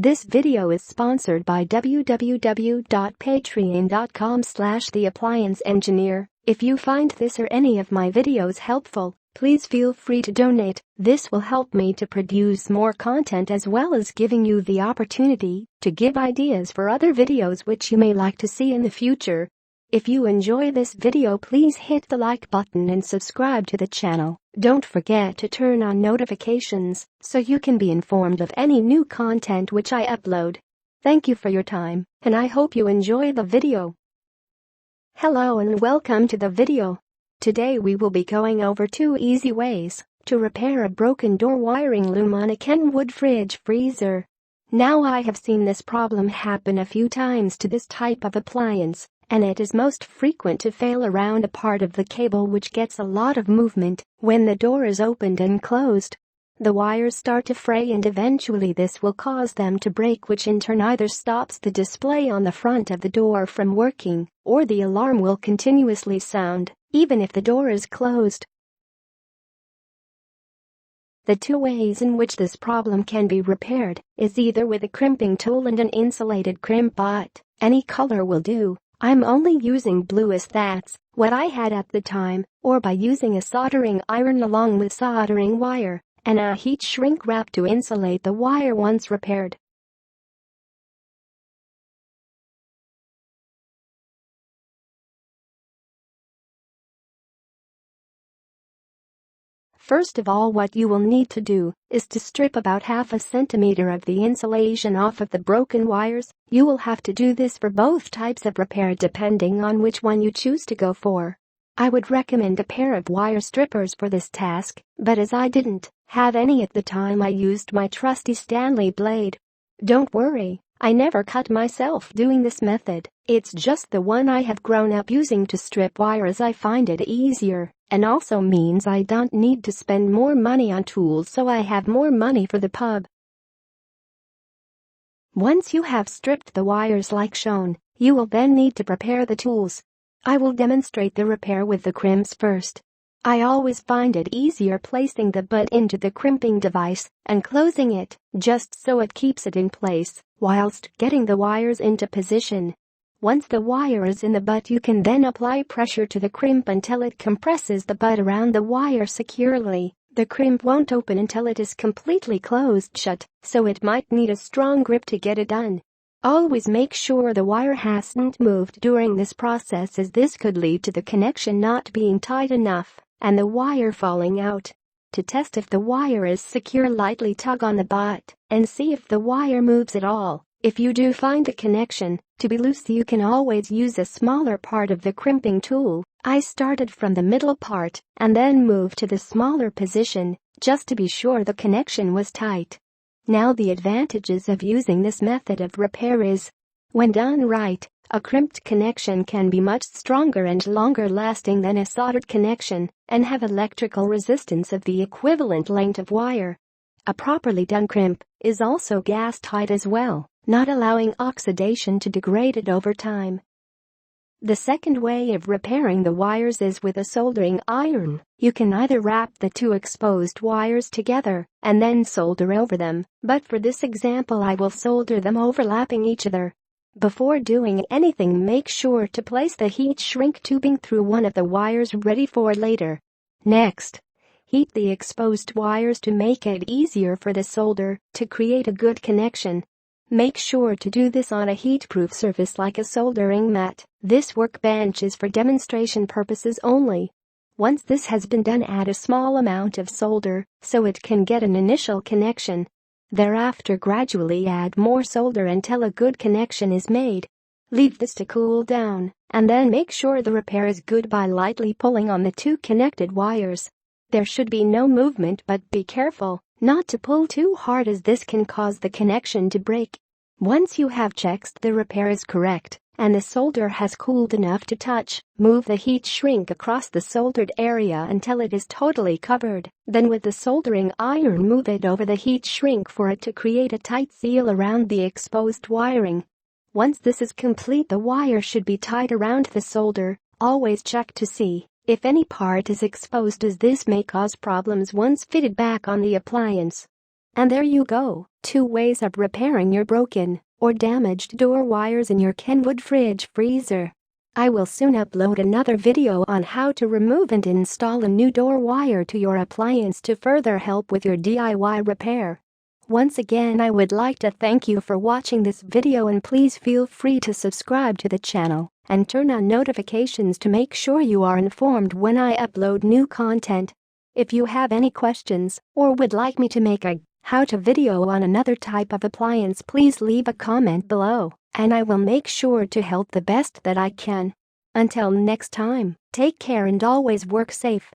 This video is sponsored by www.patreon.com/theapplianceengineer. If you find this or any of my videos helpful, please feel free to donate. This will help me to produce more content as well as giving you the opportunity to give ideas for other videos which you may like to see in the future. If you enjoy this video, please hit the like button and subscribe to the channel. Don't forget to turn on notifications so you can be informed of any new content which I upload. Thank you for your time, and I hope you enjoy the video. Hello and welcome to the video. Today we will be going over 2 easy ways to repair a broken door wiring loom on a Kenwood fridge freezer. Now, I have seen this problem happen a few times to this type of appliance, and it is most frequent to fail around a part of the cable which gets a lot of movement when the door is opened and closed. The wires start to fray and eventually this will cause them to break, which in turn either stops the display on the front of the door from working, or the alarm will continuously sound even if the door is closed. The 2 ways in which this problem can be repaired is either with a crimping tool and an insulated crimp bot. Any color will do. I'm only using blue as that's what I had at the time, or by using a soldering iron along with soldering wire and a heat shrink wrap to insulate the wire once repaired. First of all, what you will need to do is to strip about half a centimeter of the insulation off of the broken wires. You will have to do this for both types of repair depending on which one you choose to go for. I would recommend a pair of wire strippers for this task, but as I didn't have any at the time, I used my trusty Stanley blade. Don't worry, I never cut myself doing this method. It's just the one I have grown up using to strip wires. I find it easier and also means I don't need to spend more money on tools, so I have more money for the pub. Once you have stripped the wires like shown, you will then need to prepare the tools. I will demonstrate the repair with the crimps first. I always find it easier placing the butt into the crimping device and closing it, just so it keeps it in place whilst getting the wires into position. Once the wire is in the butt, you can then apply pressure to the crimp until it compresses the butt around the wire securely. The crimp won't open until it is completely closed shut, so it might need a strong grip to get it done. Always make sure the wire hasn't moved during this process, as this could lead to the connection not being tight enough and the wire falling out. To test if the wire is secure, lightly tug on the butt and see if the wire moves at all. If you do find the connection to be loose, you can always use a smaller part of the crimping tool. I started from the middle part and then moved to the smaller position just to be sure the connection was tight. Now, the advantages of using this method of repair is, when done right, a crimped connection can be much stronger and longer lasting than a soldered connection and have electrical resistance of the equivalent length of wire. A properly done crimp is also gas tight as well, not allowing oxidation to degrade it over time. The second way of repairing the wires is with a soldering iron. You can either wrap the 2 exposed wires together and then solder over them, but for this example I will solder them overlapping each other. Before doing anything, make sure to place the heat shrink tubing through one of the wires ready for later. Next, heat the exposed wires to make it easier for the solder to create a good connection. Make sure to do this on a heat-proof surface like a soldering mat. This workbench is for demonstration purposes only. Once this has been done, add a small amount of solder so it can get an initial connection. Thereafter, gradually add more solder until a good connection is made. Leave this to cool down and then make sure the repair is good by lightly pulling on the 2 connected wires. There should be no movement, but be careful not to pull too hard, as this can cause the connection to break. Once you have checked the repair is correct and the solder has cooled enough to touch, move the heat shrink across the soldered area until it is totally covered. Then with the soldering iron, move it over the heat shrink for it to create a tight seal around the exposed wiring. Once this is complete, the wire should be tied around the solder. Always check to see if any part is exposed, as this may cause problems once fitted back on the appliance. And there you go, 2 ways of repairing your broken or damaged door wires in your Kenwood fridge freezer. I will soon upload another video on how to remove and install a new door wire to your appliance to further help with your DIY repair. Once again, I would like to thank you for watching this video, and please feel free to subscribe to the channel and turn on notifications to make sure you are informed when I upload new content. If you have any questions or would like me to make a how-to video on another type of appliance, please leave a comment below, and I will make sure to help the best that I can. Until next time, take care and always work safe.